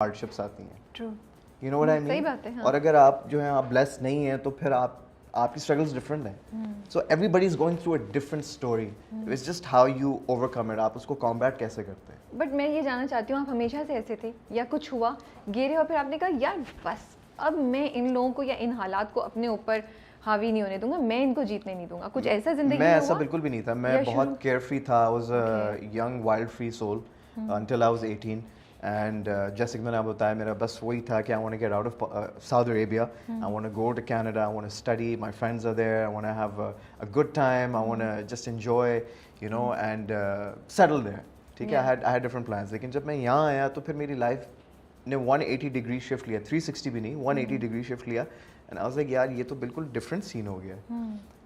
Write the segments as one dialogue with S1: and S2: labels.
S1: Hardships आती हैं।
S2: True,
S1: you know what I mean?
S2: सही बात है, हाँ।
S1: और अगर आप जो है आप ब्लेस्ड नहीं हैं तो फिर आपकी स्ट्रगल्स डिफरेंट हैं। So everybody is going through a different story, it's just how you overcome it, आप उसको कॉम्बैट कैसे करते हैं।
S2: बट मैं ये जानना चाहती हूँ, आप हमेशा से ऐसे थे या कुछ हुआ गिरे और फिर आपने कहा यार बस अब मैं इन लोगों को या इन हालात को अपने ऊपर हावी नहीं होने दूंगा, मैं इनको जीतने नहीं दूंगा, कुछ ऐसा जिंदगी में
S1: मैं
S2: हुआ?
S1: ऐसा बिल्कुल भी नहीं था, मैं बहुत केयरफ्री था। I was a young wild free soul until I was 18 and जैसे कि मैंने आपको बताया मेरा बस वही था कि I want to get out of Saudi Arabia, I want to go to Canada, I want to study, my friends are there, I want to have a good time, I want to just enjoy, you know, and settle there. ठीक है, I had different plans. लेकिन जब मैं यहाँ आया तो फिर मेरी लाइफ ने 180 डिग्री शिफ्ट लिया, 360 भी नहीं, 180 डिग्री शिफ्ट लिया एंड आई वाज लाइक यार ये तो बिल्कुल डिफरेंट सीन हो गया।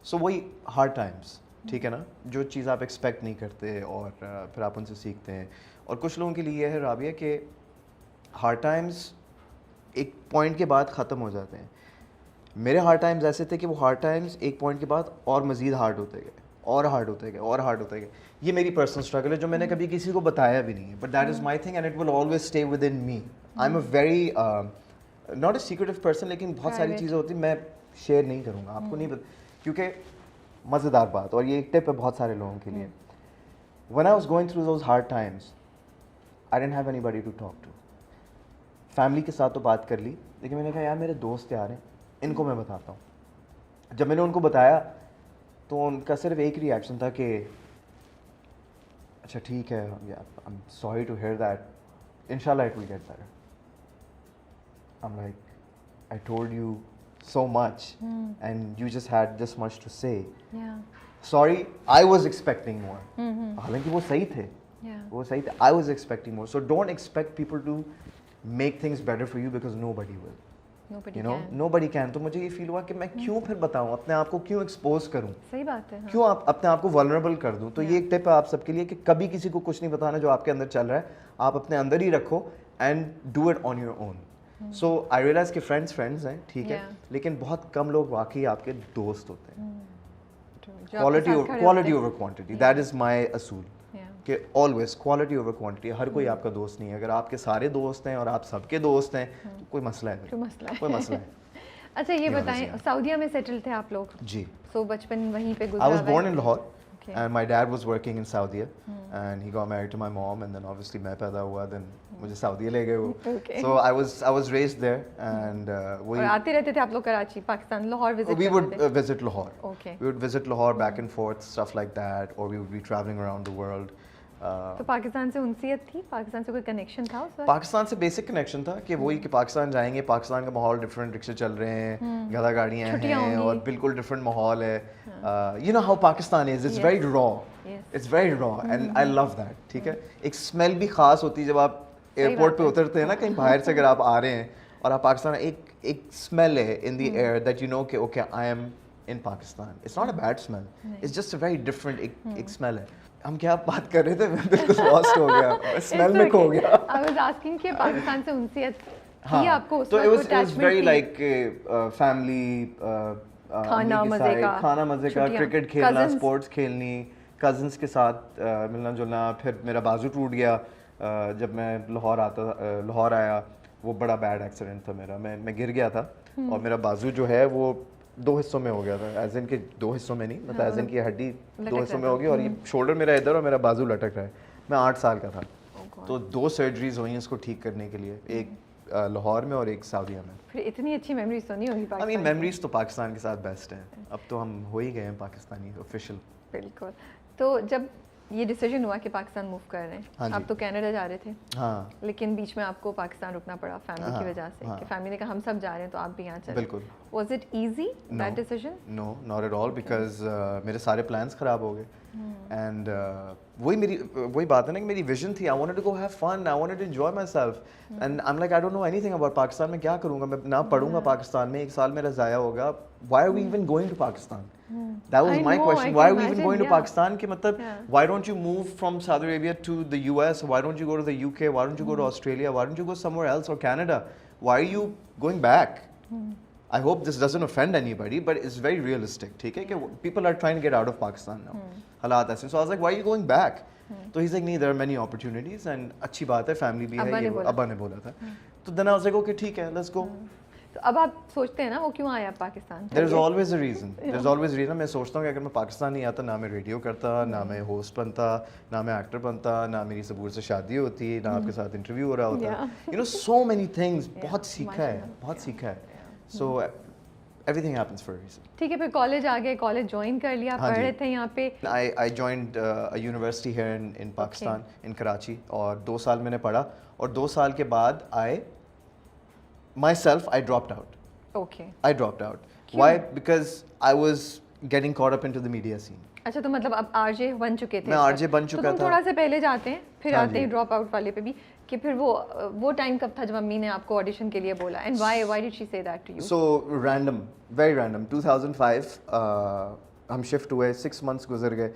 S1: सो वही हार्ड टाइम्स, ठीक है ना, जो चीज़ आप एक्सपेक्ट नहीं करते और फिर आप उनसे सीखते हैं। और कुछ लोगों के लिए ये है राबिया कि हार्ड टाइम्स एक पॉइंट के बाद ख़त्म हो जाते हैं। मेरे हार्ड टाइम्स ऐसे थे कि वो हार्ड टाइम्स एक पॉइंट के बाद और मज़ीद हार्ड होते गए और हार्ड होते गए और हार्ड होते गए। ये मेरी पर्सनल स्ट्रगल है जो मैंने कभी किसी को बताया भी नहीं है, but that is my thing and it will always stay with in me. I am a very not a secretive person, लेकिन बहुत सारी चीज़ें होती मैं शेयर नहीं करूँगा, आपको नहीं पता, क्योंकि मज़ेदार बात, और ये एक टिप है बहुत सारे लोगों के लिए। When I was going through those hard times, I didn't have anybody to talk to. Family के साथ तो बात कर ली, लेकिन मैंने कहा यार मेरे दोस्त यार हैं, इनको मैं बताता हूँ। जब मैंने उनको बताया तो उनका सिर्फ एक रिएक्शन था कि अच्छा ठीक है, I'm sorry to hear that, inshallah it will get better. I'm like, I told you so much and you just had this much to say.
S2: Yeah.
S1: Sorry, I was expecting more. हालांकि वो सही थे, वो सही थे। I was expecting more. So don't expect people to make things better for you because nobody will.
S2: Nobody
S1: you know,
S2: can.
S1: nobody can. तो मुझे ये फील हुआ कि मैं क्यों फिर बताऊँ, अपने आप को क्यों एक्सपोज करूँ,
S2: सही बात है, हाँ।
S1: क्यों अपने आप को वल्नरेबल कर दूँ। तो ये एक टिप है आप सबके लिए कि कभी किसी को कुछ नहीं बताना जो आपके अंदर चल रहा है, आप अपने अंदर ही रखो and do it on your own. So I realise कि फ्रेंड्स हैं, ठीक है, लेकिन बहुत कम लोग वाकई आपके दोस्त होते हैं। Quality over quantity, that is my असूल कि ऑलवेज क्वालिटी ओवर क्वांटिटी। हर कोई आपका दोस्त नहीं है, अगर आपके सारे दोस्त हैं और आप सबके दोस्त हैं तो कोई मसला है, कोई मसला है।
S2: अच्छा ये बताएं, सऊदीया में सेटल थे आप लोग?
S1: जी।
S2: सो बचपन वहीं पे गुजरा?
S1: I was born in Lahore and my dad was working in Saudi and he got married to my mom and then obviously मैं पैदा हुआ, then मुझे सऊदी ले गए वो। So I was raised there and
S2: और आते रहते थे आप लोग Karachi, Pakistan, Lahore visit?
S1: We would visit Lahore.
S2: Okay.
S1: We would visit Lahore back and forth, stuff like that, or we would be traveling around the world.
S2: तो पाकिस्तान से उनसीयत थी, पाकिस्तान से कोई कनेक्शन था उस वक्त?
S1: पाकिस्तान से बेसिक कनेक्शन था कि वही कि पाकिस्तान जाएंगे, पाकिस्तान का माहौल डिफरेंट, रिक्शे चल रहे हैं, गधा गाड़ियाँ हैं और बिल्कुल डिफरेंट माहौल है। You know how Pakistan is, it's very raw, it's very raw and I love that. ठीक है, एक स्मेल भी खास होती है जब आप एयरपोर्ट पे उतरते हैं ना, कहीं बाहर से अगर आप आ रहे हैं और आप पाकिस्तान, एक स्मेल है in the air that you know कि okay I am in Pakistan. It's not a bad smell, it's just a very different एक स्मेल है। हम क्या बात कर रहे थे, मैं बिल्कुल लॉस्ट हो गया, स्मेल में खो गया।
S2: आई वाज आस्किंग कि पाकिस्तान से उनसीयत थी आपको उस
S1: तो
S2: वक्त?
S1: It was very like family,
S2: खाना मजे का,
S1: क्रिकेट खेलना, स्पोर्ट्स खेलनी, कजन्स के साथ मिलना जुलना। फिर मेरा बाजू टूट गया जब मैं लाहौर आया, वो बड़ा बैड एक्सीडेंट था मेरा, मैं गिर गया था और मेरा बाजू जो है वो 2 हिस्सों में हो गया था, एज इन के 2 हिस्सों में नहीं, मतलब एज इन की हड्डी 2 हिस्सों में हो गई और ये शोल्डर मेरा इधर और मेरा बाजू लटक रहा है। मैं 8 साल का था, तो 2 सर्जरीज हुई इसको ठीक करने के लिए, एक लाहौर में और एक सऊदीया में।
S2: फिर इतनी अच्छी मेमोरीज तो नहीं होगी पाकिस्तान?
S1: आई मीन मेमोरीज तो पाकिस्तान के साथ बेस्ट हैं, अब तो हम हो ही गए हैं पाकिस्तानी ऑफिशियल।
S2: बिल्कुल। तो जब ये डिसीजन हुआ कि पाकिस्तान मूव कर रहे हैं, आप तो कनाडा जा रहे थे,
S1: हाँ,
S2: लेकिन बीच में आपको पाकिस्तान रुकना पड़ा फैमिली की वजह से, कि फैमिली ने कहा हम सब जा रहे हैं तो आप भी यहाँ चले।
S1: बिल्कुल।
S2: Was it easy that decision?
S1: No, not at all, because मेरे सारे plans खराब हो गए and वही बात है ना कि मेरी विजन थी, I wanted to go have fun, I wanted to enjoy myself and I'm like I don't know anything about Pakistan, मैं क्या करूँगा, मैं ना पढ़ूंगा पाकिस्तान में, 1 साल मेरा ज़ाया होगा, why are we even going to Pakistan? That was my question, why are we even going to Pakistan? कि मतलब why don't you move from Saudi Arabia to the US, why don't you go to the UK, why don't you go to Australia, why don't you go somewhere else or Canada, why are you going back? I hope this doesn't offend anybody, but it's very realistic. ठीक है कि people are trying to get out of Pakistan now. हालात ऐसे, so I was like, why are you going back? तो he like नहीं, there are many opportunities and अच्छी बात है, फैमिली भी है, ये अब्बा ने बोला था। तो then I was like okay ठीक है, लेट्स गो।
S2: तो अब आप सोचते हैं ना वो क्यों आया Pakistan?
S1: There is always a reason, there is always reason. मैं सोचता हूँ कि अगर मैं पाकिस्तान नहीं आता, ना मैं रेडियो करता, ना मैं होस्ट बनता, ना मैं एक्टर बनता, ना मेरी सबूर से शादी होती, ना आपके साथ इंटरव्यू हो रहा होता। You know so many things, बहुत सीखा है, बहुत सीखा है। सो everything happens for a reason.
S2: ठीक है, फिर कॉलेज आ गए, कॉलेज ज्वाइन कर लिया, पढ़ रहे थे यहाँ पे?
S1: I joined a university here in Pakistan, in Karachi, और 2 साल मैंने पढ़ा, और 2 साल के बाद I dropped out.
S2: Okay.
S1: I dropped out. Why? Because I was getting caught up into the media scene.
S2: अच्छा, तो मतलब अब आरजे बन चुके थे?
S1: मैं आरजे बन चुका था।
S2: तो तुम थोड़ा सा पहले जाते हैं, फिर आते हैं ड्रॉप आउट वाले पे भी, कि फिर वो टाइम कब था जब मम्मी ने आपको ऑडिशन के लिए बोला, and why did she say that to you?
S1: So random, very random. 2005 हम शिफ्ट हुए, 6 months गुजर गए।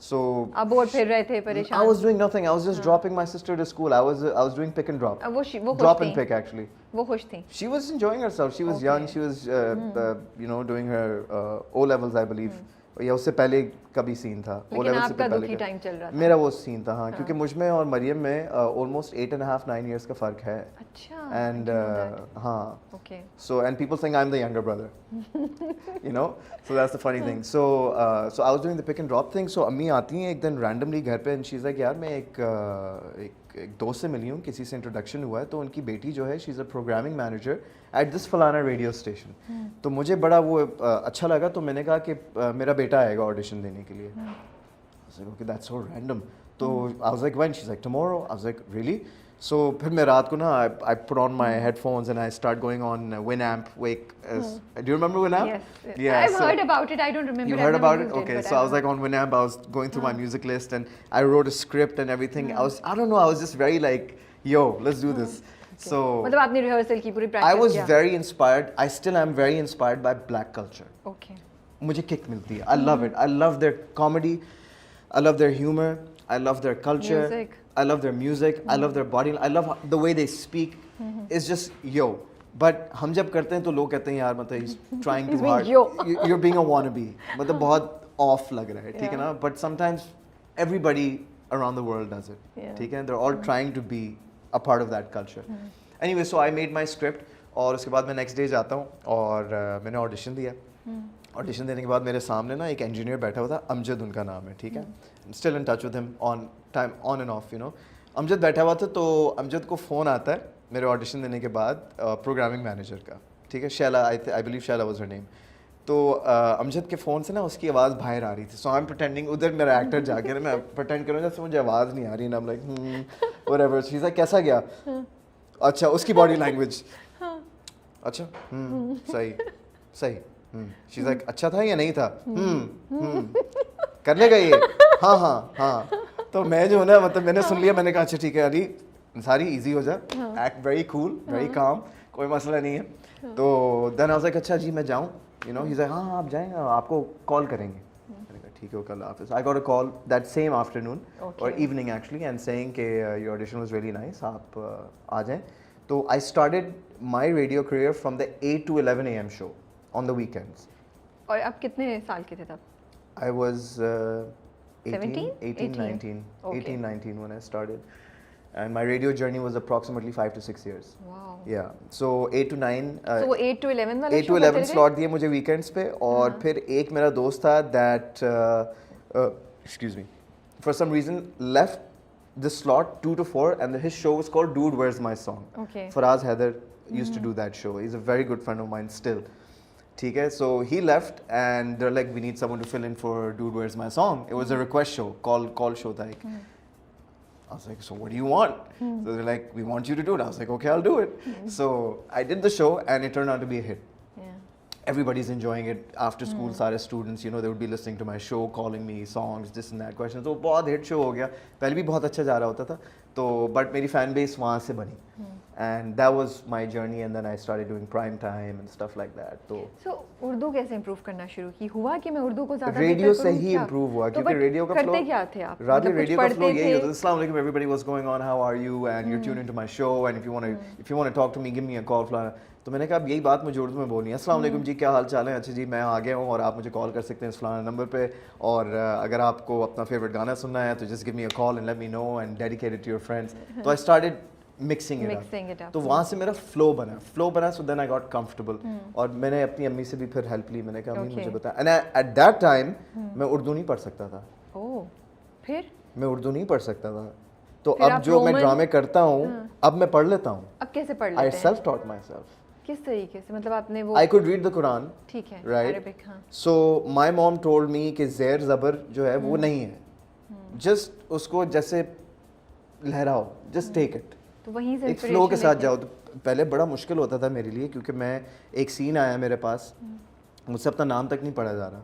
S1: So
S2: आप बोर्ड फिर रहे थे, परेशान?
S1: I was doing nothing. I was just dropping my sister to school. I was doing pick and drop.
S2: वो
S1: drop and pick actually.
S2: वो खुश थी?
S1: She was enjoying herself. She was young. She was doing her O levels, I believe. या उससे पहले कभी scene था,
S2: O levels से पहले दुखी टाइम चल रहा था।
S1: मेरा वो सीन था, हाँ, क्योंकि मुझ में और मरियम में almost 8.5-9 years का फर्क है।
S2: अच्छा।
S1: And हाँ।
S2: Okay.
S1: So and people think I'm the younger brother, you know. So that's the funny thing. So I was doing the pick and drop thing. So अम्मी आती हैं एक दिन randomly घर पे, and she's like, यार मैं एक दोस्त से मिली हूँ, किसी से इंट्रोडक्शन हुआ है, तो उनकी बेटी जो है, she's a programming manager at this फलाना रेडियो स्टेशन। तो मुझे बड़ा वो अच्छा लगा, तो मैंने कहा कि मेरा बेटा आएगा ऑडिशन देने के लिए। I was like, okay, that's so random. तो I was like, when? She's like, tomorrow. I was like, really? So फिर मैं रात को ना I put on my headphones and I start going on Winamp. Do you remember Winamp?
S2: Yes.
S1: Yeah,
S2: I've heard about it. I don't remember.
S1: You heard about it? Okay. So I was like on Winamp. I was going through my music list and I wrote a script and everything. I don't know. I was just very like, yo, let's do this. So
S2: मतलब आपने rehearsal की पूरी practice
S1: I was
S2: किया?
S1: very inspired. I still am very inspired by black culture.
S2: Okay.
S1: मुझे kick मिलती है. I love it. I love their comedy. I love their humor. I love their culture.
S2: Music.
S1: I love their music. I love their body. I love the way they speak. It's just yo. But हम जब करते हैं तो लोग कहते हैं यार मतलब he's trying too hard. You're being a wannabe. मतलब बहुत off लग रहा है, ठीक है ना? But sometimes everybody around the world does it. ठीक है? They're all trying to be a part of that culture. Anyway, so I made my script और उसके बाद मैं next day जाता हूँ और मैंने audition दिया। ऑडिशन देने के बाद मेरे सामने ना एक इंजीनियर बैठा हुआ था, अमजद उनका नाम है, ठीक है। Still in touch with him on end of, you know. Amjad बैठा हुआ था, तो अमजद को फ़ोन आता है मेरे ऑडिशन देने के बाद प्रोग्रामिंग मैनेजर का, ठीक है, Shaila, I believe Shaila was her name. तो अमजद के फ़ोन से ना उसकी आवाज़ बाहर आ रही थी। सो आई एम प्रिटेंडिंग, उधर मेरा एक्टर जाके मैं प्रिटेंड करूँगा जैसे मुझे आवाज़ नहीं आ रही ना, like whatever. She is like कैसा गया? अच्छा, उसकी बॉडी लैंग्वेज, अच्छा सही सही। शी इज़ लाइक अच्छा था या नहीं था? कर लेगा ये? हाँ हाँ हाँ। तो मैं जो है ना, मतलब मैंने सुन लिया, मैंने कहा अच्छा ठीक है अली, सारी इजी हो जा, act very cool, very calm, कोई मसला नहीं है। तो देन आई वाज लाइक अच्छा जी मैं जाऊँ, you know. He is like हाँ आप जाएंगे, आपको कॉल करेंगे। मैंने कहा ठीक है, कल office. I got a call that same afternoon और इवनिंग एक्चुअली, एंड सेइंग कि your audition was really nice, आप आ जाएं। तो I started my radio career from the 8 to 11 AM show on the weekends.
S2: और आप कितने साल के थे तब?
S1: I was 18, 19 when I started, and my radio journey was approximately 5 to 6 years.
S2: Wow.
S1: Yeah. So 8 to 9.
S2: So वो 8 to 11 वाला
S1: 8 to 11 slot दिए मुझे weekends पे, और फिर एक मेरा दोस्त था that excuse me, for some reason left the slot 2 to 4, and his show was called Dude Where's My Song.
S2: Okay.
S1: Faraz Haider used to do that show. He's a very good friend of mine still. ठीक है, so he left and they're like we need someone to fill in for Dude Where's My Song. It was a request show, call show था एक। I was like, so what do you want? So they're like, we want you to do it. I was like, okay, I'll do it. So I did the show and it turned out to be a hit. Everybody's enjoying it. After school, सारे students, you know, they would be listening to my show, calling me songs, this and that questions. तो बहुत hit show हो गया। पहले भी बहुत अच्छा जा रहा होता था। तो बट मेरी फैन बेस वहाँ से बनी and that was my journey and then I started doing prime time and stuff like that. तो
S2: उर्दू कैसे इंप्रूव करना शुरू की? हुआ कि मैं उर्दू को ज़्यादा
S1: रेडियो से ही इंप्रूव हुआ, क्योंकि रेडियो का फ्लो
S2: करते क्या थे आप?
S1: रादर
S2: मतलब
S1: रेडियो का फ्लो यही होता है, अस्सलाम वालेकुम everybody, what's going on, how are you and you tune into my show and if you want to talk to me give me a call फलाना। तो मैंने कहा अब यही बात मुझे उर्दू में बोलनी है, अस्सलाम वालेकुम जी, क्या हाल चाल है? अच्छा जी, मैं आ गया हूँ और आप मुझे कॉल कर सकते हैं इस फलाना नंबर पे, और अगर आपको अपना फेवरेट गाना सुनना है तो just give me a call and let me know and dedicate it to your friends. तो I started mixing it up. तो वहाँ से मेरा फ्लो बना, so then I got comfortable. और मैंने अपनी अम्मी से भी फिर हेल्प ली, मैंने कहा अम्मी मुझे बता, एंड एट दैट टाइम मैं उर्दू नहीं पढ़ सकता था।
S2: ओह, फिर
S1: मैं उर्दू नहीं पढ़ सकता था, तो अब जो मैं ड्रामे करता हूँ अब मैं पढ़ लेता हूँ।
S2: अब कैसे पढ़ लेते
S1: हैं?
S2: I
S1: self taught my self.
S2: किस तरीके से? मतलब आपने वो
S1: I could read the Quran,
S2: ठीक है,
S1: राइट?
S2: अरबिक, हाँ।
S1: सो माई मॉम टोल्ड मी कि ज़ेर ज़बर जो है वो नहीं है, जस्ट उसको जैसे लहराओ, जस्ट टेक इट,
S2: तो वहीं से
S1: एक फ्लो के साथ जाओ। तो पहले बड़ा मुश्किल होता था मेरे लिए, क्योंकि मैं एक सीन आया मेरे पास, मुझसे अपना नाम तक नहीं पढ़ा जा रहा,